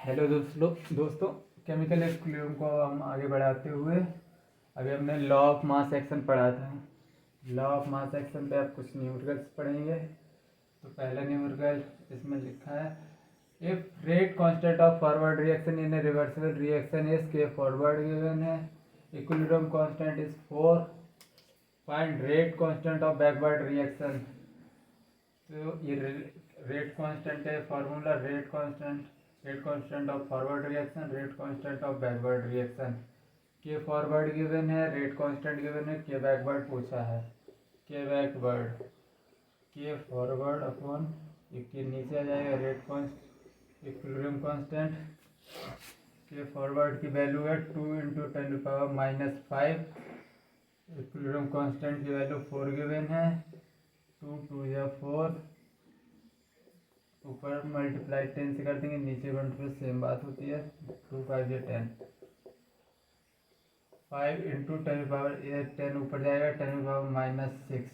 Hello दोस्तों chemical equilibrium को हम आगे बढ़ाते हुए अभी हमने लॉ ऑफ मास एक्शन पढ़ा था। लॉ ऑफ मास एक्शन पे अब कुछ न्यूमेरिकल्स पढ़ेंगे। तो पहला न्यूमेरिकल इसमें लिखा है, if rate constant of forward reaction in A reversible reaction is के फॉरवर्ड गिवन है, equilibrium constant is 4, find rate constant of backward reaction. तो ये रेट कांस्टेंट है, formula rate constant of forward reaction, rate constant of backward reaction. के forward given है, rate constant given है, के backward पूछा है। के बैकवर्ड, के फॉरवर्ड अपॉन के नीचे आ जाएगा रेट कांस्टेंट, इक्विलिब्रियम कांस्टेंट। के फॉरवर्ड की वैल्यू है 2 × 10⁻⁻5। इक्विलिब्रियम कांस्टेंट की वैल्यू 4 गिवन है, 2 2 या 4, ऊपर मल्टीप्लाई 10 से कर देंगे, नीचे 1 पे सेम बात होती है। 2 5 या 10, 5 × 10⁻8 ऊपर जाएगा, 10⁻⁻6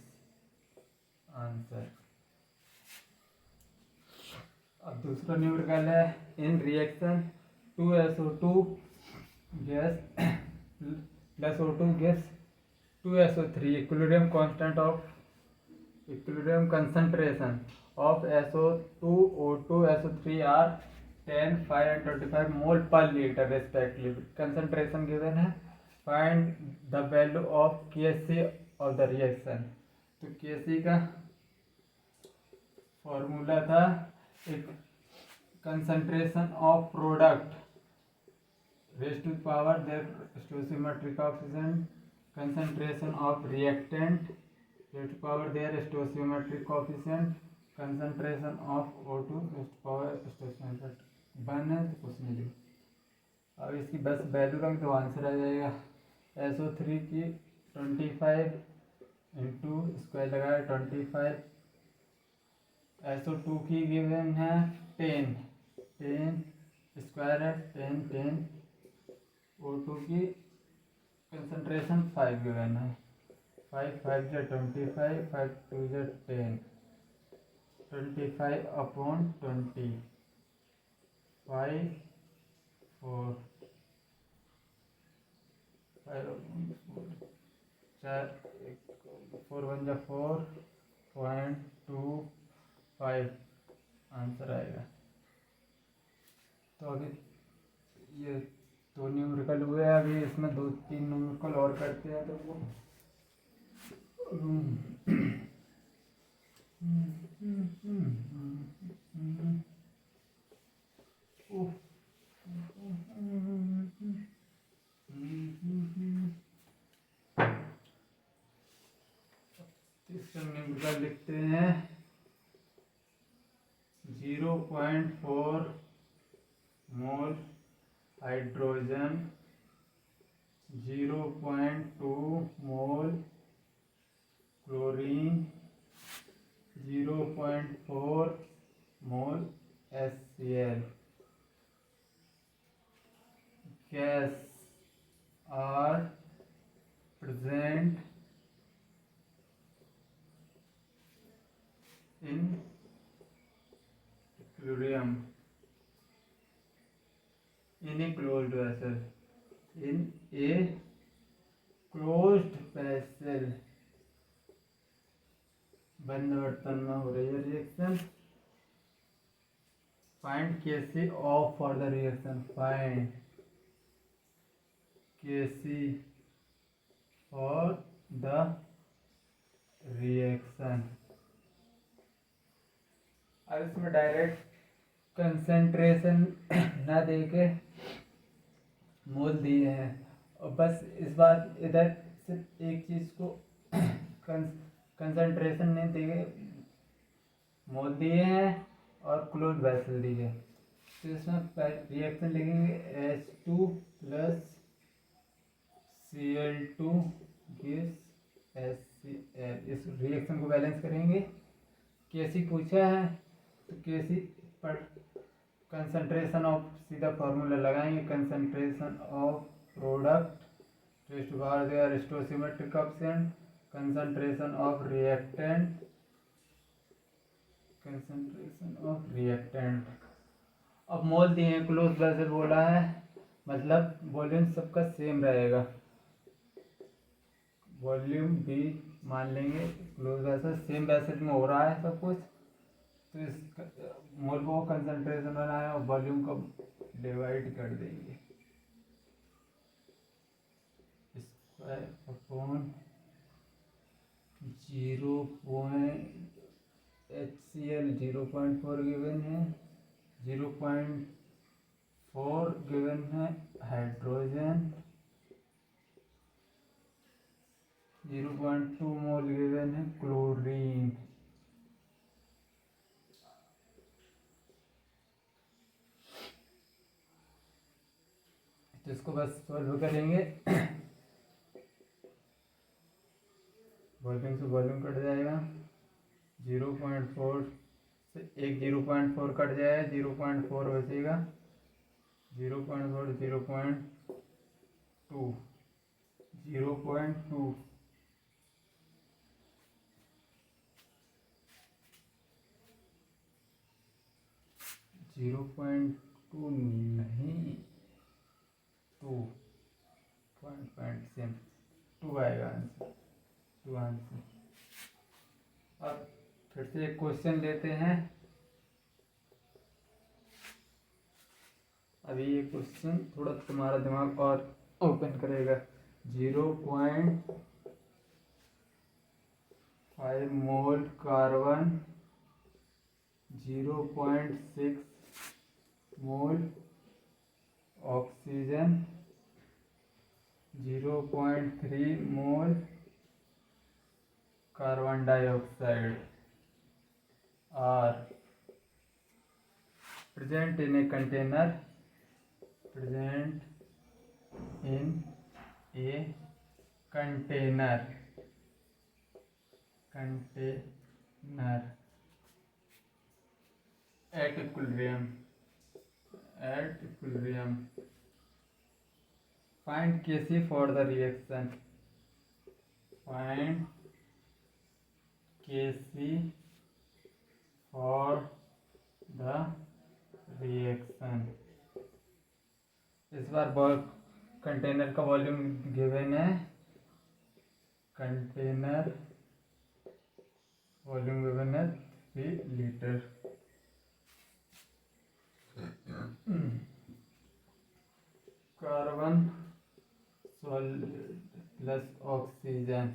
आंसर। अब दूसरा न्यूमेरिकल है, in reaction 2SO2 gas plus O2 gas 2SO3 equilibrium constant of equilibrium concentration of SO2, O2, SO3 are 10, 5 and 25 mole per liter respectively. Concentration given है, find the value of Kc of the reaction। तो Kc का formula था concentration of product raise to power their stoichiometric coefficient, concentration of reactant raised to power their stoichiometric coefficient, concentration of O2 raised to power stoichiometric 1 है तो कुछ नहीं लिखा। अब इसकी बस वैल्यू रख दो, आंसर आ जाएगा। SO3 की 25 इंटू स्क्वायर लगाया 25, SO2 की गिवन है 10 स्क्वायर है 10, O2 की कंसंट्रेशन 5 गिवन है, 5 5 × 25, 5 2 × 10, 25 अपॉन 20, 5 4, 5 4 4 1 × 4.25 आंसर आएगा। तो अभी ये दो न्यूमेरिकल हुए, अभी इसमें 2-3 न्यूमेरिकल और करते हैं तो वो तीसरा न्यूमेरिकल लिखते हैं, 0.4 मोल hydrogen, 0.2 mole chlorine, 0.4 mole HCl gas are present in equilibrium in a closed vessel, in a closed vessel, बंद बर्तन में हो रही है reaction. Find Kc of for the reaction, find Kc for the reaction. अब इसमें डायरेक्ट कंसंट्रेशन ना देके मोल दिए हैं, और बस इस बार इधर सिर्फ एक चीज को कंसंट्रेशन नहीं दिए, मोल दिए हैं और क्लोज वेसल दिए। तो इसमें रिएक्शन लिखेंगे H2 + Cl2 गिव्स HCl। इस रिएक्शन को बैलेंस करेंगे। Kc पूछा है तो Kc पर कंसंट्रेशन ऑफ सीधा फॉर्मूला लगाएंगे, concentration of product raise to power their stoichiometric coefficient, concentration of reactant, concentration of reactant अब मोल दिए हैं, क्लोज वेसल बोला है, मतलब वॉल्यूम सबका सेम रहेगा। वॉल्यूम भी मान लेंगे क्लोज वेसल, सेम वेसल में हो रहा है सब कुछ, तो इस मोल को कंसंट्रेशन बनाना है और वॉल्यूम को डिवाइड कर देंगे, स्क्वायर अपॉन HCl 0.4 गिवन है, 0.4 गिवन है हाइड्रोजन, 0.2 मोल गिवन है क्लोरीन। तो इसको बस सॉल्व करेंगे, वॉल्यूम से वॉल्यूम कट जाएगा, 0.4 से एक 0.4 कट जाएगा, 0.4 बचेगा, 0.4 0.2 0.2 0.2 नहीं 2 सेम 2 आएगा आंसर, 2 आंसर। अब फिर से एक क्वेश्चन लेते हैं। अभी ये क्वेश्चन थोड़ा तुम्हारा दिमाग और ओपन करेगा। 0.5 mole carbon, 0.6 mole oxygen, 0.3 mole carbon dioxide are present in a container, present in a container at equilibrium, find Kc for the reaction, find Kc for the reaction। इस बार कंटेनर का volume given है, container volume given है 3 litre. Carbon plus oxygen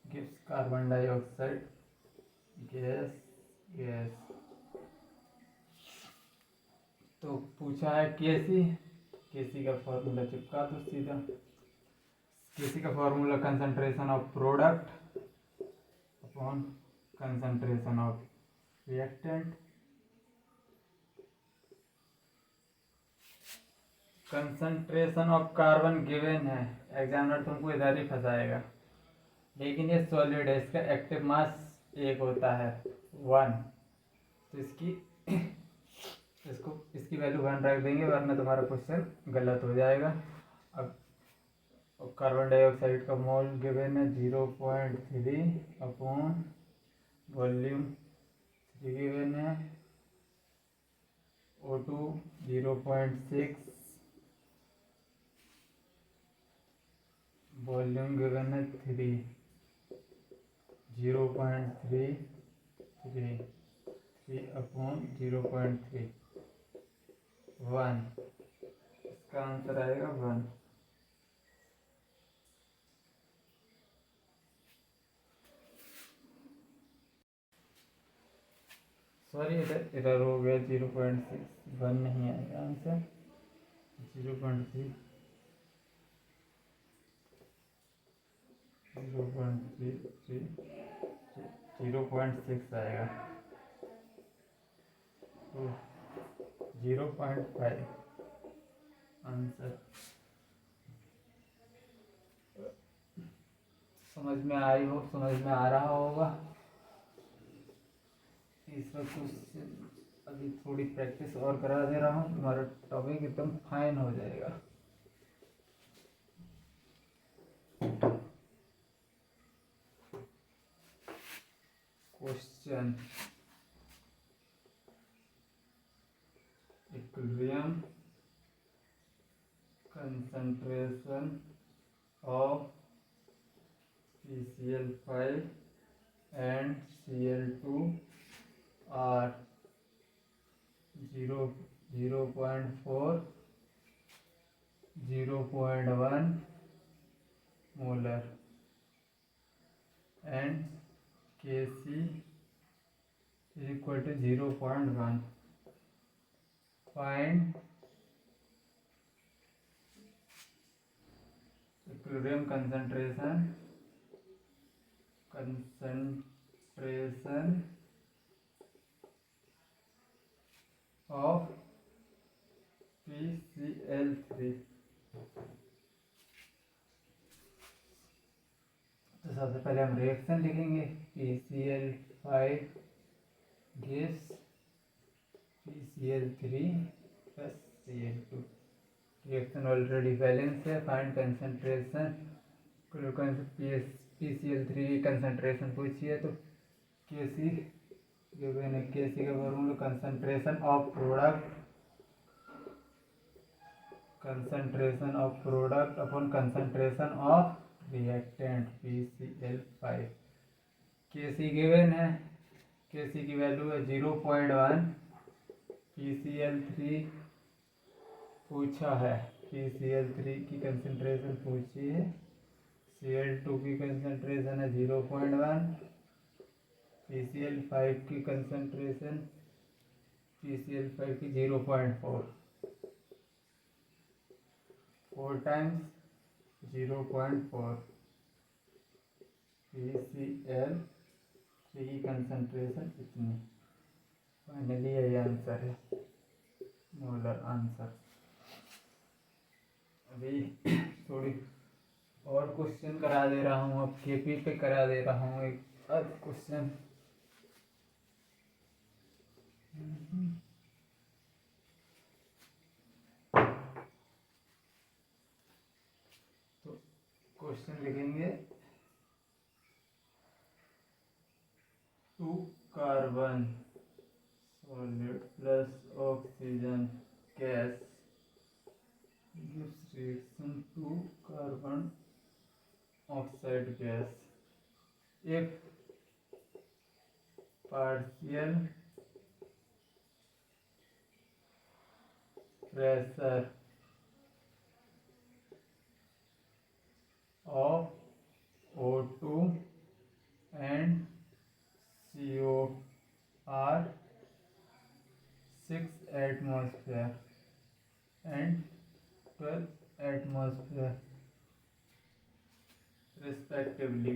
gives carbon dioxide gas. तो पूछा है केसी का formula चिपका दो सीधा। केसी का formula concentration of product upon concentration of reactant. Concentration of carbon given है, एग्जामिनर तुमको इधर ही फंसाएगा, लेकिन ये सॉलिड है, इसका एक्टिव मास 1 होता है 1, तो इसकी वैल्यू 1 रख देंगे, वरना तुम्हारा क्वेश्चन गलत हो जाएगा। अब कार्बन डाइऑक्साइड का मोल गिवन है 0.3 अपॉन वॉल्यूम 3 गिवन है, O2 0.6, वॉल्यूम गिवन है 3 0.3 अपॉन 0.3 1, इसका आंसर आएगा 1। सॉरी इधर हो गया 0.6, 1 नहीं आएगा आंसर, 0.3 0.6 आएगा, तो 0.5 आंसर। समझ में आ रहा होगा। तीसरा क्वेश्चन अभी थोड़ी प्रैक्टिस और करा दे रहा हूँ, तुम्हारा टॉपिक एकदम फाइन हो जाएगा। Question equilibrium concentration of PCl5 and Cl2 are 0.4, 0.1 molar and Kc is equal to 0.1. Find equilibrium concentration of PCl3. तो सबसे पहले हम रिएक्शन लिखेंगे PCl5 gives PCl3 plus Cl2. Reaction already balance है. Find concentration. PCl3 की concentration पूछी है तो Kc गिवन है. Kc का formula concentration of product upon concentration of reactant PCl5. Kc given है. Kc की वैल्यू है 0.1. PCl3 पूछा है. PCl3 की कंसंट्रेशन पूछी है. Cl2 की कंसंट्रेशन है 0.1. PCl5 की कंसंट्रेशन PCl5 की 0.4. 4 टाइम्स 0.4. PCl3 की कंसंट्रेशन इतनी. फाइनली यही आंसर है, मोलर आंसर. अभी थोड़ी और क्वेश्चन करा दे रहा हूँ. अब केपी पे करा दे रहा हूँ एक क्वेश्चन. तो क्वेश्चन लिखेंगे 2 carbon solid plus oxygen gas gives reaction to carbon oxide gas if partial pressure of O2 and CO are 6 atmosphere and 12 atmosphere respectively.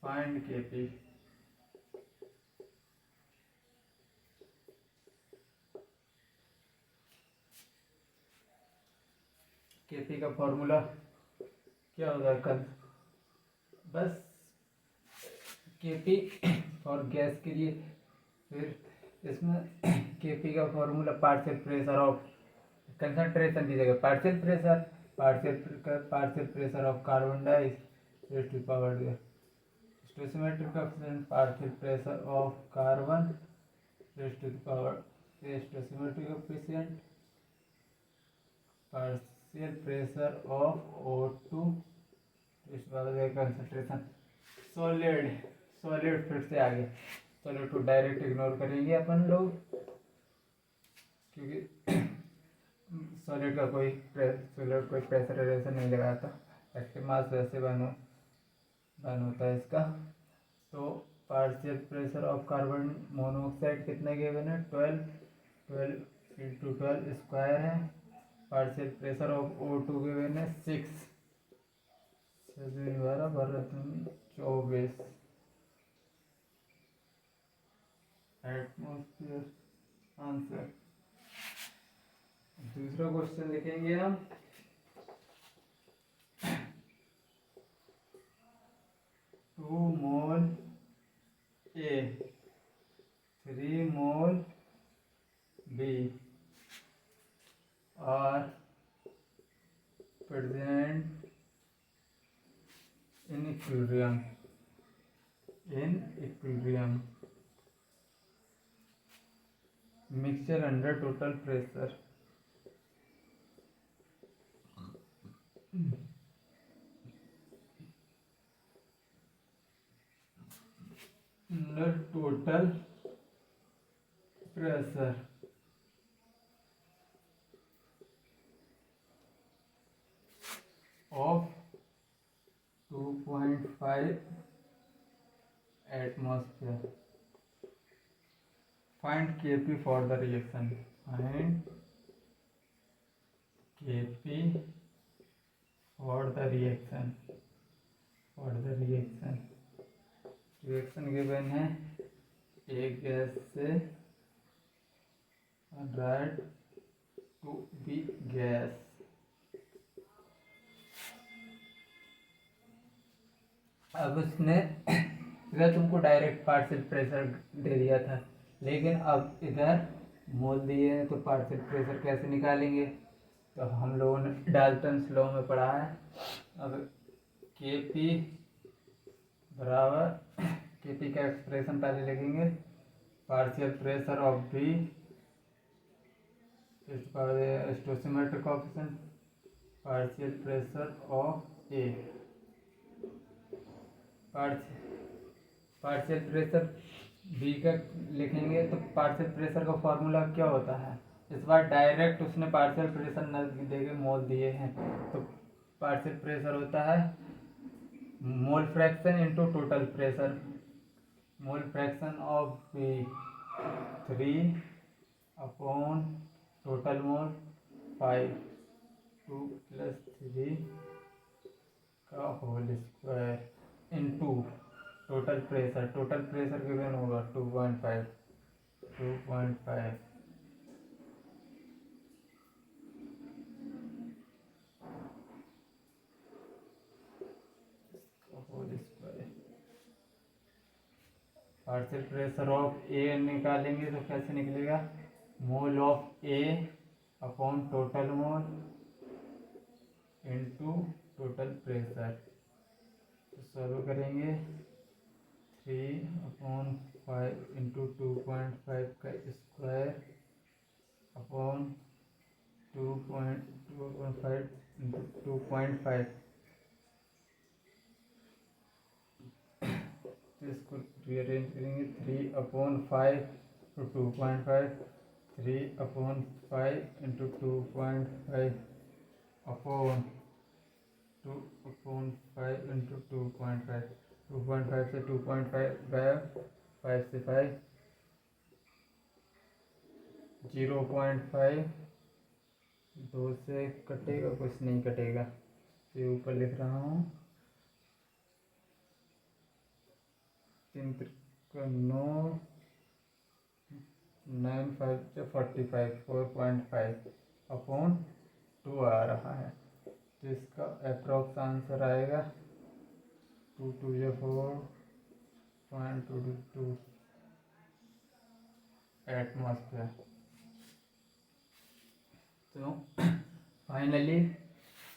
Find Kp. Kp का फॉर्मूला क्या होगा कल? बस Kp और गैस के लिए. फिर इसमें Kp का formula partial pressure of concentration दीजिएगा. Partial pressure of carbon di raise to power दिया. Stoichiometric coefficient partial pressure of carbon raise to power. Stoichiometric coefficient partial pressure of O2 raise to power concentration. Solid फिर से आ गया. Solid को direct ignore करेंगे अपन लोग क्योंकि solid का कोई प्रेशर रिलेशन नहीं लगाता. एक्टिव मास वैसे बन होता है इसका. तो partial pressure of carbon monoxide कितना गिवन है? 12 × 12 स्क्वायर है. Partial pressure of O2 given है 6. 12 24 एटमॉस्फेयर आंसर. दूसरा क्वेश्चन लिखेंगे हम. 2 मोल A 3 mole B are present in equilibrium in equilibrium, mixture under total pressure, under total pressure of 2.5 atmosphere. Find Kp for the reaction. Find Kp for the reaction. For the reaction. Reaction given है एक gas से right to be gas. अब उसने इधर तुमको direct partial pressure दे दिया था, लेकिन अब इधर मोल दिए हैं तो पार्शियल प्रेशर कैसे निकालेंगे. तो हम लोगों ने डाल्टन्स लॉ में पढ़ा है. अब Kp बराबर Kp का एक्सप्रेशन पहले लिखेंगे. Partial pressure of B stoichiometric coefficient, partial pressure of A. Partial pressure B का लिखेंगे तो पार्शियल प्रेशर का फॉर्मूला क्या होता है. इस बार डायरेक्ट उसने पार्शियल प्रेशर न देके मोल दिए हैं, तो पार्शियल प्रेशर होता है mole fraction into total pressure. Mole fraction of B 3 upon total mole 5, 2 + 3 का whole square into total pressure. Total pressure given होगा 2.5 whole square. Partial pressure of A निकालेंगे तो कैसे निकलेगा. Mole of A upon total mole into total pressure. तो solve करेंगे 3/5 into 2.5 का square upon 2.5 into 2.5. इसको रीअरेंज करेंगे 3/5 तो 2.5, 3/5 इंटू 2.5 अपॉन 2/5 इंटू 2.5. 2.5 से 2.5 गया, 5 से 5 0.5. 2 से कटेगा, कुछ नहीं कटेगा. ये ऊपर लिख रहा हूँ 3 का 9, 9 5 से 45, 4.5 अपॉन 2 आ रहा है. तो इसका अप्रॉक्स आंसर आएगा 2 2 या 4.22 एटमॉस्फेयर. तो फाइनली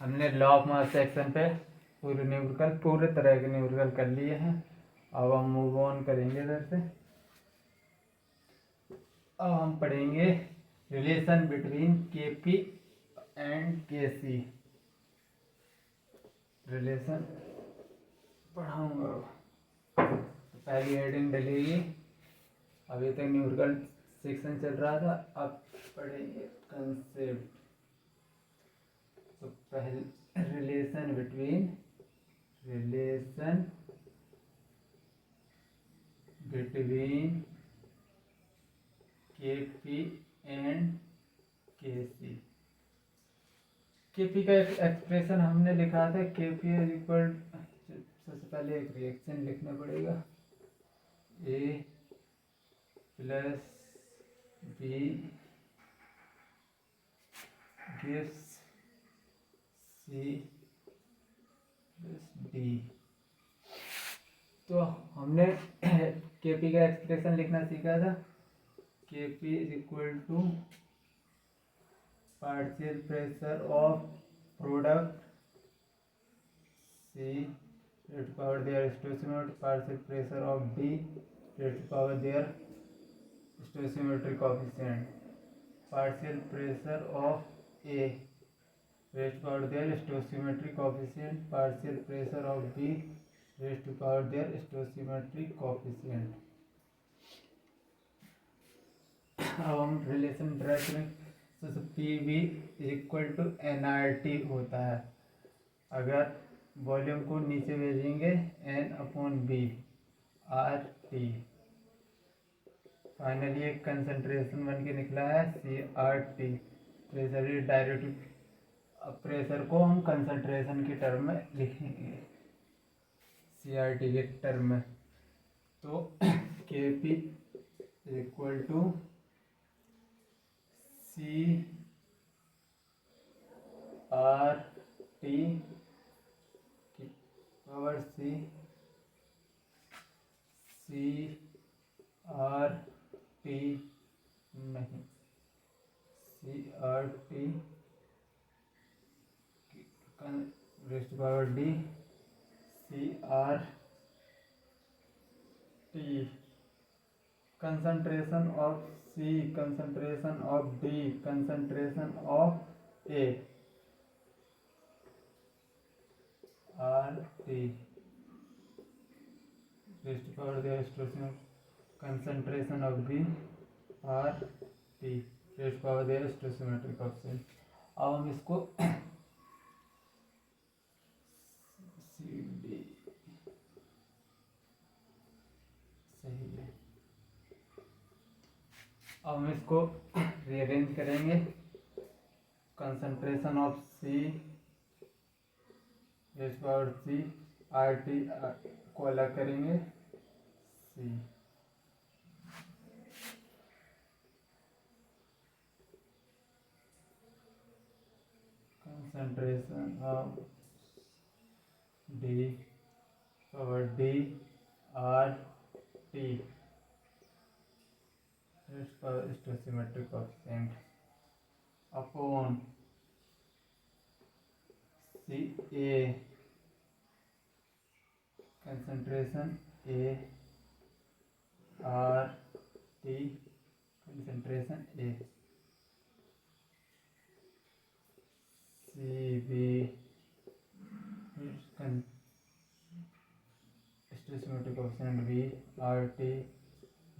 हमने लॉ ऑफ मास सेक्शन पे पूरे तरह के न्यूमेरिकल कर लिए हैं. अब हम मूव ऑन करेंगे इधर से. अब हम पढ़ेंगे relation between Kp and Kc. Relation पढ़ाऊँगा. पहली हेडिंग डलेगी. अभी तक न्यूमेरिकल सेक्शन चल रहा था, अब पढ़ेंगे कंसेप्ट. तो पहले relation between Kp and Kc. Kp का एक्सप्रेशन हमने लिखा था. Kp इज इक्वल, सबसे पहले एक रिएक्शन लिखना पड़ेगा. A plus B gives C plus D. तो हमने Kp का एक्सप्रेशन लिखना सीखा था. Kp is equal to partial pressure of product C raised to power their stoichiometric partial pressure of D raised to power their stoichiometric coefficient. Partial pressure of A raised to power their stoichiometric coefficient. Partial pressure of B raised to power their stoichiometric coefficient. अब हम relation draw करें तो P V equal to N R T होता है। अगर volume को नीचे भेजेंगे N upon B R T. Finally एक कंसंट्रेशन बन के निकला है C R T. Pressure is direct. अब प्रेशर को हम कंसंट्रेशन के टर्म में लिखेंगे सी आर टी के टर्म में। तो K P equal to C R T की पावर सी आर टी नहीं C R T raised power D C R T concentration of C, concentration of D, concentration of A, R T raised to power the expression concentration of B, R T raised to power the stoichiometric coefficient। अब हम इसको C D सही है। अब हम इसको rearrange करेंगे। Concentration of C power C R T को अलग करेंगे C concentration of D power D R T stoichiometric coefficient upon C A concentration A R T concentration A C B stoichiometric coefficient B R T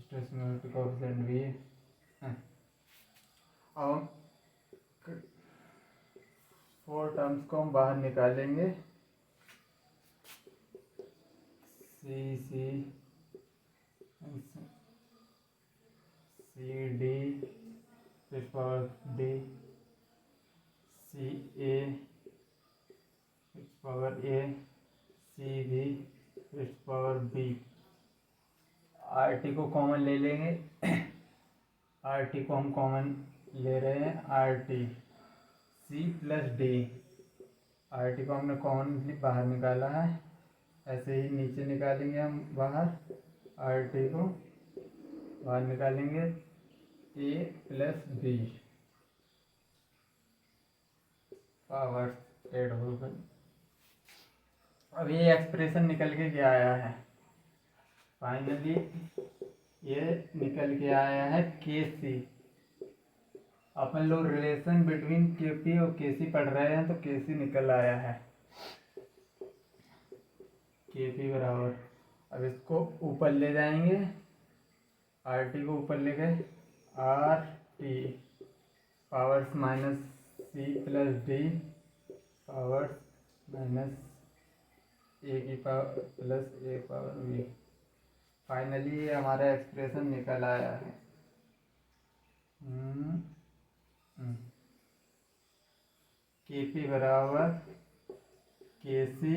stoichiometric coefficient B। अब 4 terms को हम बाहर निकालेंगे C D power D C A power A C B power B. R T को common ले लेंगे। Are T को हम कॉमन ले रहे हैं R T C plus D. R T को हमने कॉमन बाहर निकाला है। ऐसे ही नीचे निकालेंगे हम बाहर आर टी को बाहर निकालेंगे ए प्लस बी पावर एड हो गई। अब ये एक्सप्रेशन निकल के क्या आया है? फाइनली ये निकल के आया है के सी। अपन लोग रिलेशन बिटवीन के पी और के सी पढ़ रहे हैं तो के सी निकल आया है के पी बराबर। अब इसको ऊपर ले जाएंगे आर टी को ऊपर ले गए R T powers minus C plus D powers minus A की power plus A power B. Finally हमारा एक्सप्रेशन निकल आया है। के पी बराबर के सी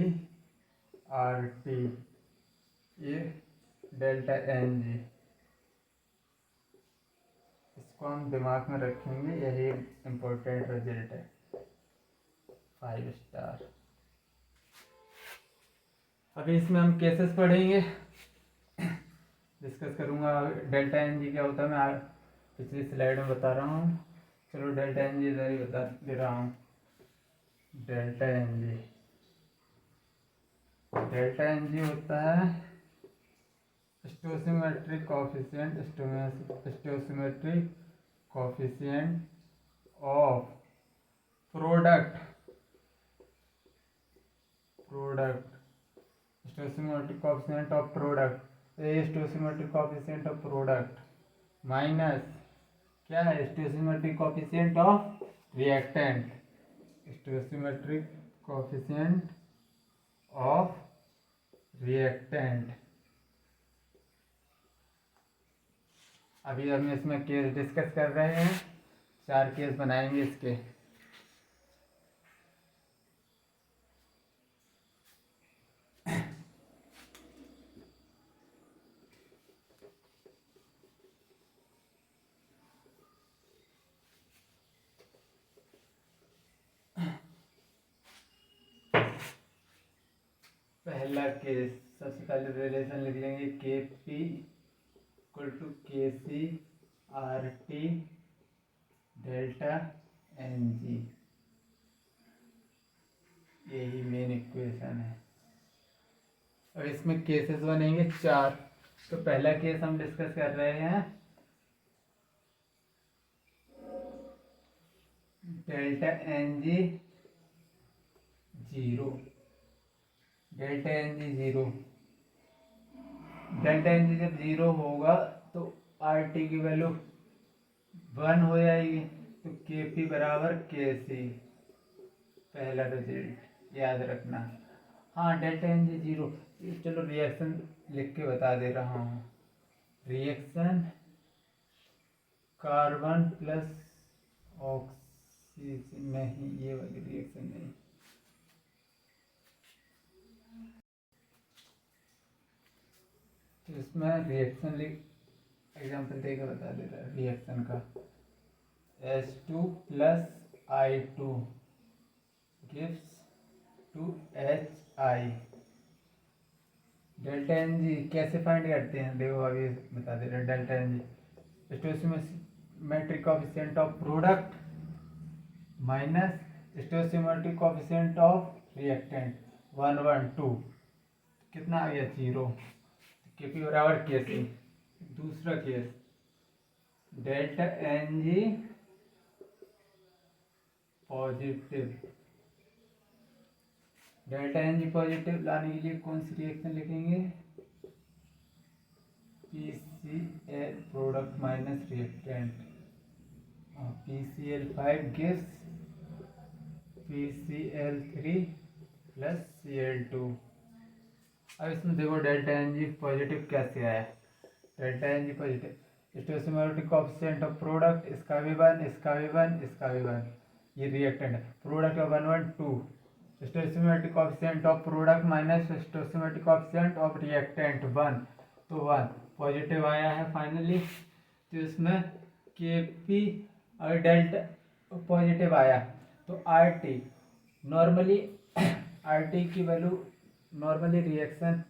आर टी ये डेल्टा एन जी। इसको हम दिमाग में रखेंगे, यही इम्पोर्टेंट रिजल्ट है। 5 स्टार। अभी इसमें हम केसेस पढ़ेंगे, डिस्कस करूँगा डेल्टा एन जी क्या होता है। मैं पिछली स्लाइड में बता रहा हूँ। चलो डेल्टा एन जी इधर ही बता दे रहा हूँ। Delta N G delta N G होता है stoichiometric coefficient of product stoichiometric coefficient of product stoichiometric coefficient of product minus क्या है stoichiometric coefficient of reactant stoichiometric coefficient of reactant. अभी हम इसमें केस डिस्कस कर रहे हैं, 4 केस बनाएंगे इसके। पहला केस, सबसे पहले रिलेशन लिख लेंगे के P equal to K C R T delta N G, यही मेन इक्वेशन है। और इसमें केसेस बनेंगे 4। तो पहला केस हम डिस्कस कर रहे हैं delta N G 0, delta N G 0। Delta N G जब 0 होगा तो आर टी की वैल्यू 1 हो जाएगी, तो के पी बराबर के सी, पहला रिजल्ट याद रखना। हाँ डेल्टा एन जी 0, चलो रिएक्शन लिख के बता दे रहा हूँ। रिएक्शन कार्बन प्लस ऑक्सीजन, नहीं ये वाली रिएक्शन नहीं, तो इसमें रिएक्शन एग्जाम्पल देकर बता दे रहा है रिएक्शन का। H2 plus I2 gives 2HI। Delta N G कैसे फाइंड करते हैं, देखो अभी बता दे रहे हैं। Delta N G stoichiometric coefficient of product minus stoichiometric coefficient of reactant 1 1 2, कितना आ गया 0, के पी बराबर के सी। दूसरा case delta N G positive, delta N G positive लाने के लिए कौन सी रिएक्शन लिखेंगे, PCl product minus reactant, PCl5 gives PCl3 plus Cl2। अब इसमें देखो डेल्टा एन जी पॉजिटिव कैसे आया। Delta N G positive stoichiometric coefficient of product, इसका भी 1, इसका भी 1, इसका भी 1, ये रिएक्टेंट है। प्रोडक्ट का 1 1 2, stoichiometric coefficient of product minus stoichiometric coefficient of reactant 1, तो 1 पॉजिटिव आया है फाइनली। तो इसमें के पी और डेल्टा पॉजिटिव आया, तो R T normally R T की value normally reaction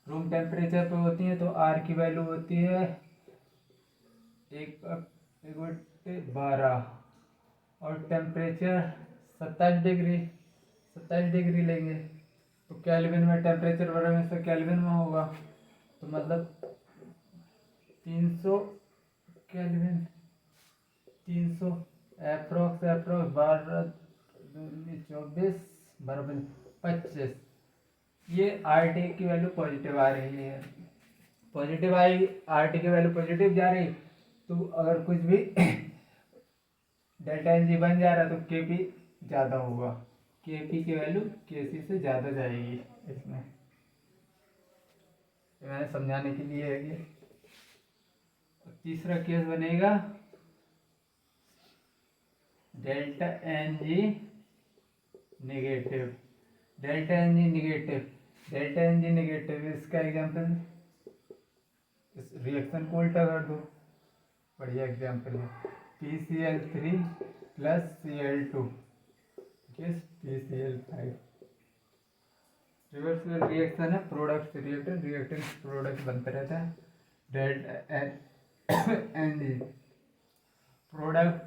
room temperature पे होती है, तो आर की वैल्यू होती है 1/12 और टेम्परेचर 27 डिग्री लेंगे, तो केल्विन में टेम्परेचर बढ़ने से केल्विन में होगा, तो मतलब 300 केल्विन, 300 अप्रोक्स 12 24 बराबर 25। ये आर टी की वैल्यू पॉजिटिव आ रही है, पॉजिटिव आई, आर टी की वैल्यू पॉजिटिव जा रही, तो अगर कुछ भी डेल्टा एन जी बन जा रहा है तो के पी ज़्यादा होगा, के पी की वैल्यू के सी से ज़्यादा जाएगी। इसमें मैंने समझाने के लिए है कि तीसरा केस बनेगा delta N G negative, delta N G negative, delta N G negative, इसका एग्जाम्पल इस रिएक्शन को उल्टा कर दो, बढ़िया एग्जाम्पल है। PCl3 plus Cl2 gives PCl5, reversible reaction है, प्रोडक्ट से रिएक्टेंट, रिएक्टेंट प्रोडक्ट बनता रहता है। Delta N G product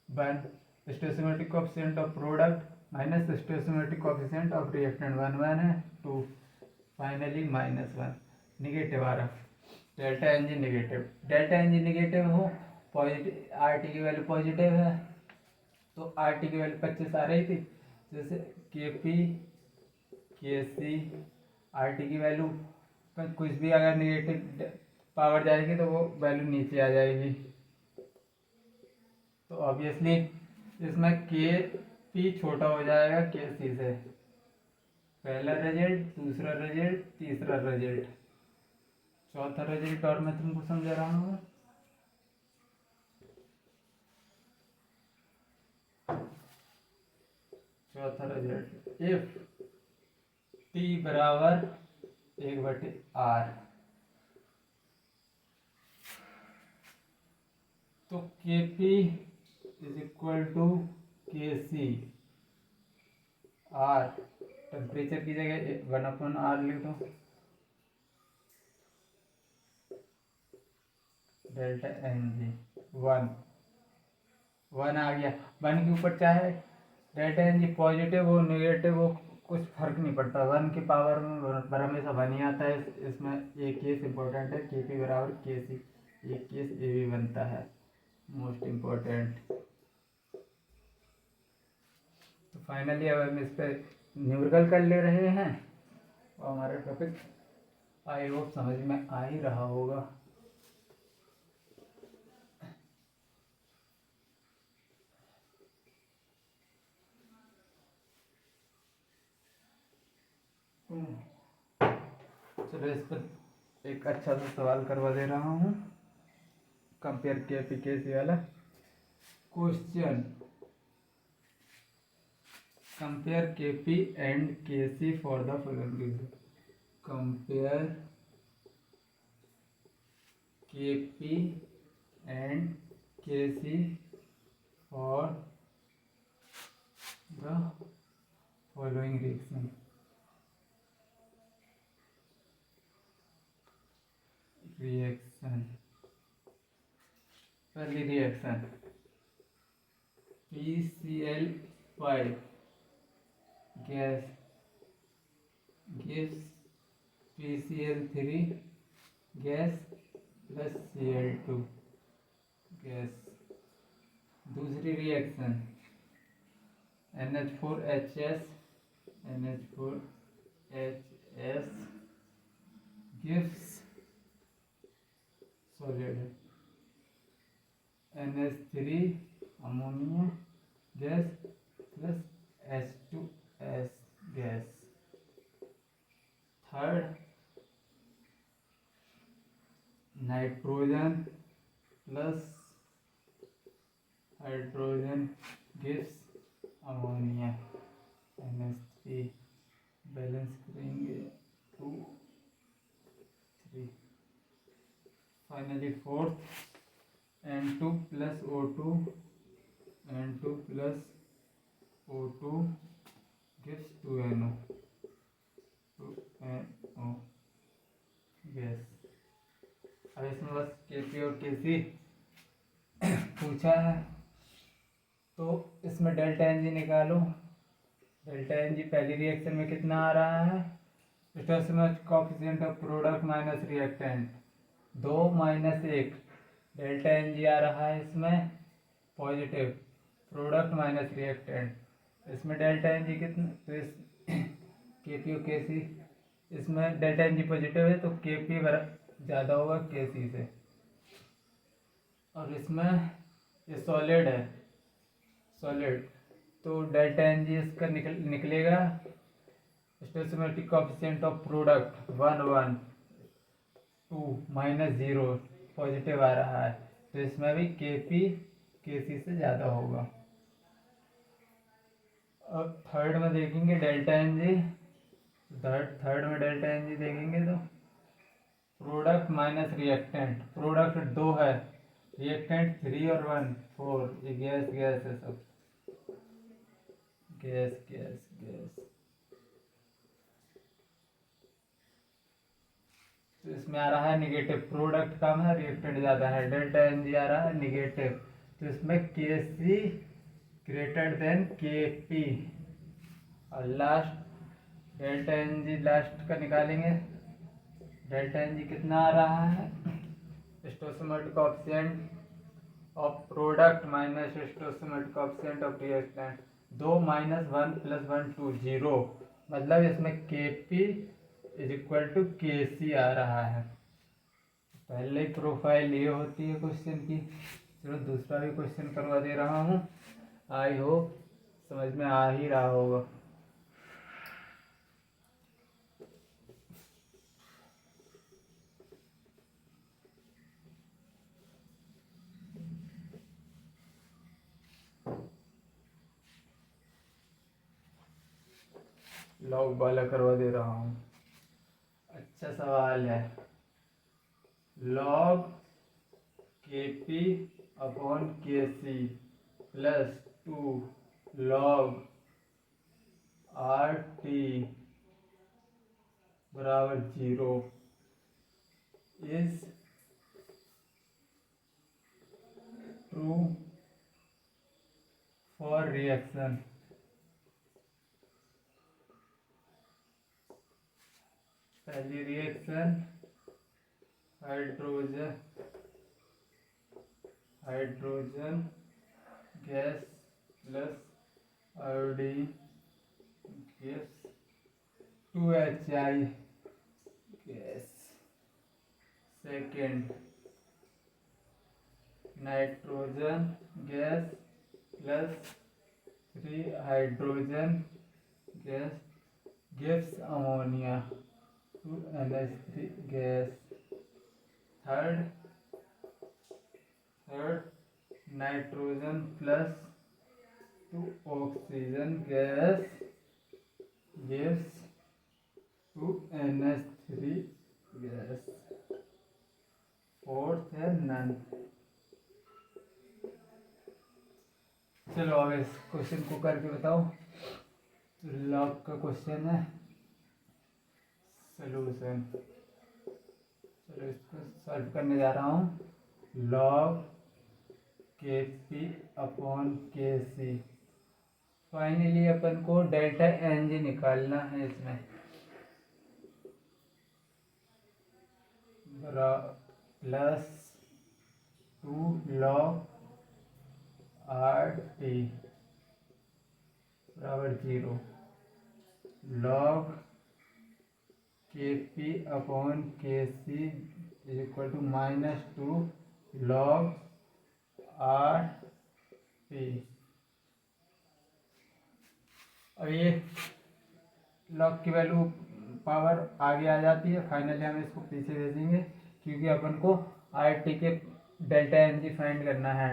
1 stoichiometric coefficient of product minus stoichiometric coefficient of reactant 1 है 2, फाइनली -1 निगेटिव आ रहा। Delta N G negative, delta N G negative हो, positive are T की वैल्यू पॉजिटिव है तो आर टी की वैल्यू 25 आ रही थी, जैसे के P K C R T की वैल्यू कुछ भी अगर निगेटिव पावर जाएगी तो वो वैल्यू नीचे आ जाएगी। तो ऑब्वियसली इसमें के पी छोटा हो जाएगा के सी से। पहला रिजल्ट, दूसरा रिजल्ट, तीसरा रिजल्ट, चौथा रिजल्ट और मैं तुमको समझा रहा हूँ। चौथा रिजल्ट, इफ टी बराबर 1/r तो K P is equal to K C are, temperature की जगह 1/r लिख दो, डेल्टा एन जी 1 आ गया। 1 के ऊपर चाहे डेल्टा एन जी पॉजिटिव हो नेगेटिव हो कुछ फर्क नहीं पड़ता, 1 की पावर में हमेशा 1 ही आता है। इसमें एक केस इम्पोर्टेंट है, के पी बराबर के सी, एक केस ए भी बनता है मोस्ट इम्पोर्टेंट। तो फाइनली अब हम इस पर न्यूमेरिकल कर ले रहे हैं और हमारा टॉपिक आई होप समझ में आ ही रहा होगा। चलो इस पर एक अच्छा सा सवाल करवा दे रहा हूँ, compare K P K C वाला question. Compare K P and K C for the following region. Compare K P and K C for the following region. Reaction, पहली reaction PCl5 gas gives PCl3 gas plus Cl2 gas. दूसरी reaction NH4HS gives solid NH3 ammonia gas plus H2S gas. Third nitrogen plus hydrogen gives ammonia NH3, balance करेंगे 2 3। Finally fourth N2 plus O2 N2 plus O2 gives 2NO gas. अब इसमें बस Kp और Kc पूछा है तो इसमें delta N जी निकालो। डेल्टा एन जी पहली रिएक्शन में कितना आ रहा है, stoichiometric coefficient of product minus reactant 2 - 1, delta N G आ रहा है इसमें पॉजिटिव, प्रोडक्ट माइनस रिएक्टेंट, इसमें डेल्टा एन जी कितना, तो इस के पी और के सी, इसमें डेल्टा एन जी पॉजिटिव है तो के पी ज़्यादा होगा के सी से। और इसमें ये सॉलिड है, सॉलिड तो डेल्टा एन जी इसका निकलेगा stoichiometric coefficient of product 1 1 2 -0 positive आ रहा है तो इसमें भी के पी के सी से ज़्यादा होगा। अब थर्ड में देखेंगे डेल्टा एन जी, थर्ड में डेल्टा एन जी देखेंगे तो प्रोडक्ट माइनस रिएक्टेंट, प्रोडक्ट 2 है, रिएक्टेंट 3 और 1 4, ये गैस गैस है सब, गैस गैस गैस। तो इसमें आ रहा है निगेटिव, प्रोडक्ट कम है रिएक्टेंट ज़्यादा है, डेल्टा एन जी आ रहा है निगेटिव तो इसमें K C greater than K P और last delta N G last का निकालेंगे। डेल्टा एन जी कितना आ रहा है, stoichiometric coefficient of product minus stoichiometric coefficient of reactant, 2 minus 1 plus 1 2 0, मतलब इसमें के P is equal to K सी आ रहा है। पहले ही प्रोफाइल ये होती है क्वेश्चन की। चलो दूसरा भी क्वेश्चन करवा दे रहा हूँ, आई होप समझ में आ ही रहा होगा। लॉग वाला करवा दे रहा हूँ। अच्छा सवाल है, लॉग के P upon K C plus 2 log R T बराबर 0 इज ट्रू फॉर रिएक्शन। पहली reaction hydrogen gas plus iodine gas 2HI gas. Second nitrogen gas plus 3 hydrogen gas gives ammonia 2NH3 gas. Third nitrogen plus 2 oxygen gas gives 2NH3 gas. Fourth है none. चलो अब इस question को करके बताओ। Log का question है, solution. चलो इसको सॉल्व करने जा रहा हूँ। लॉग के पी अपॉन के सी, फाइनली अपन को डेल्टा एन जी निकालना है इसमें। प्लस 2 लॉग आर टी बराबर 0, लॉग के P upon K C is equal to -2 log R T. अब ये लॉग की वैल्यू पावर आगे आ जाती है, फाइनली हम इसको पीछे भेजेंगे क्योंकि अपन को आर टी के डेल्टा एन जी फाइंड करना है।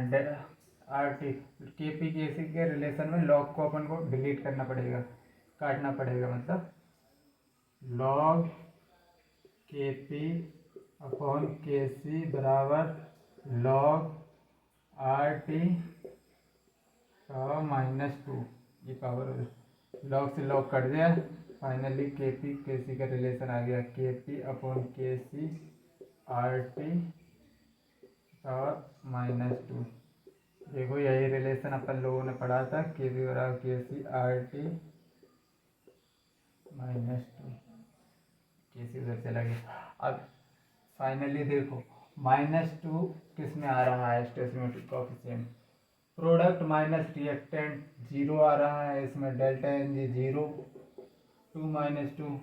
आर टी के पी के सी के रिलेशन में लॉग को अपन को डिलीट करना पड़ेगा, काटना पड़ेगा, मतलब लॉग के पी अपॉन के सी बराबर लॉग आर टी -2, ये पावर लॉग से लॉग कट गया, फाइनली के पी के सी का रिलेशन आ गया, के P upon K C R T -2। देखो यही रिलेशन अपन लोगों ने पढ़ा था, के पी बराबर के सी आर टी -2, के सी उधर चला गया। अब फाइनली देखो -2 किस में आ रहा है, stoichiometric coefficient. Product minus reactant 0 आ रहा है, इसमें डेल्टा एन जी 0, 2 - 2।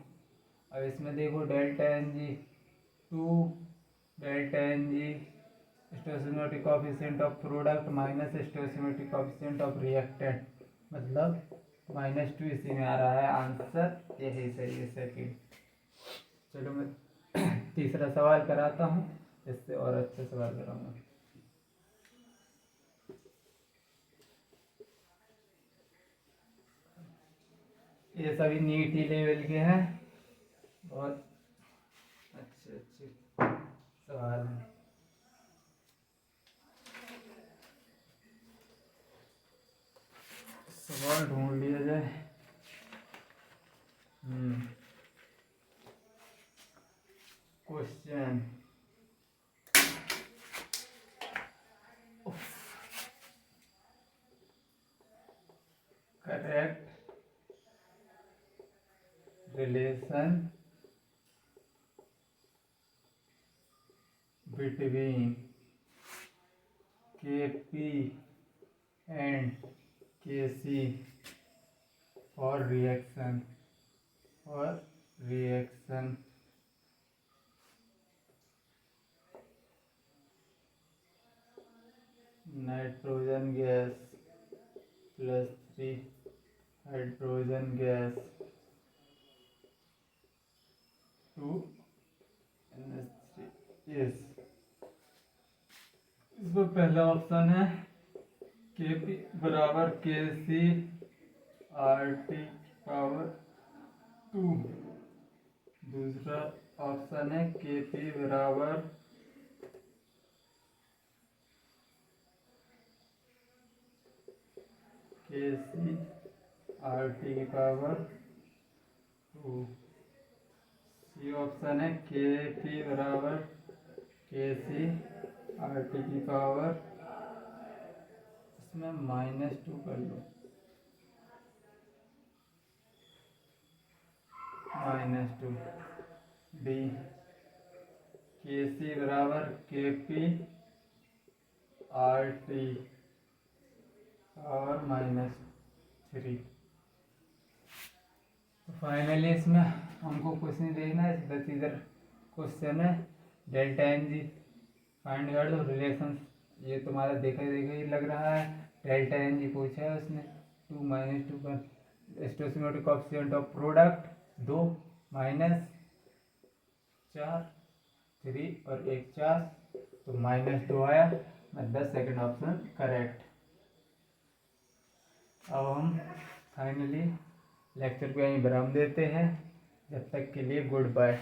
अब इसमें देखो delta N G 2, delta N G stoichiometric coefficient of product minus stoichiometric coefficient of reactant, मतलब -2 इसी में आ रहा है। आंसर यही सही है, सेकेंड। चलो मैं तीसरा सवाल कराता हूँ, इससे और अच्छे सवाल कराऊंगा। ये सभी नीट ही लेवल के हैं, बहुत अच्छे अच्छे सवाल हैं। सवाल ढूंढ लिया जाए। Question correct reaction between Kp and Kc for reaction nitrogen gas plus 3 hydrogen gas 2 NH3 इस इसमें पहला ऑप्शन है Kp बराबर Kc RT पावर 2। दूसरा ऑप्शन है Kp बराबर Kc RT की पावर 2। सी ऑप्शन है Kp बराबर Kc RT की पावर, इसमें -2 कर लो, -2। डी Kc बराबर Kp RT और -3। तो फाइनली इसमें हमको कुछ नहीं देखना है, बस इधर क्वेश्चन है डेल्टा एन जी फाइंड कर दो। रिलेशन ये तुम्हारा देखा ही लग रहा है, डेल्टा एन जी पूछा है उसने। 2 - 2 का स्टोसिमेट्रिक कोएफिशिएंट ऑफ प्रोडक्ट 2 -4 3 और 1 4, तो -2 आया। मतलब सेकंड ऑप्शन करेक्ट। अब हम फाइनली लेक्चर को यहीं विराम देते हैं। जब तक के लिए गुड बाय।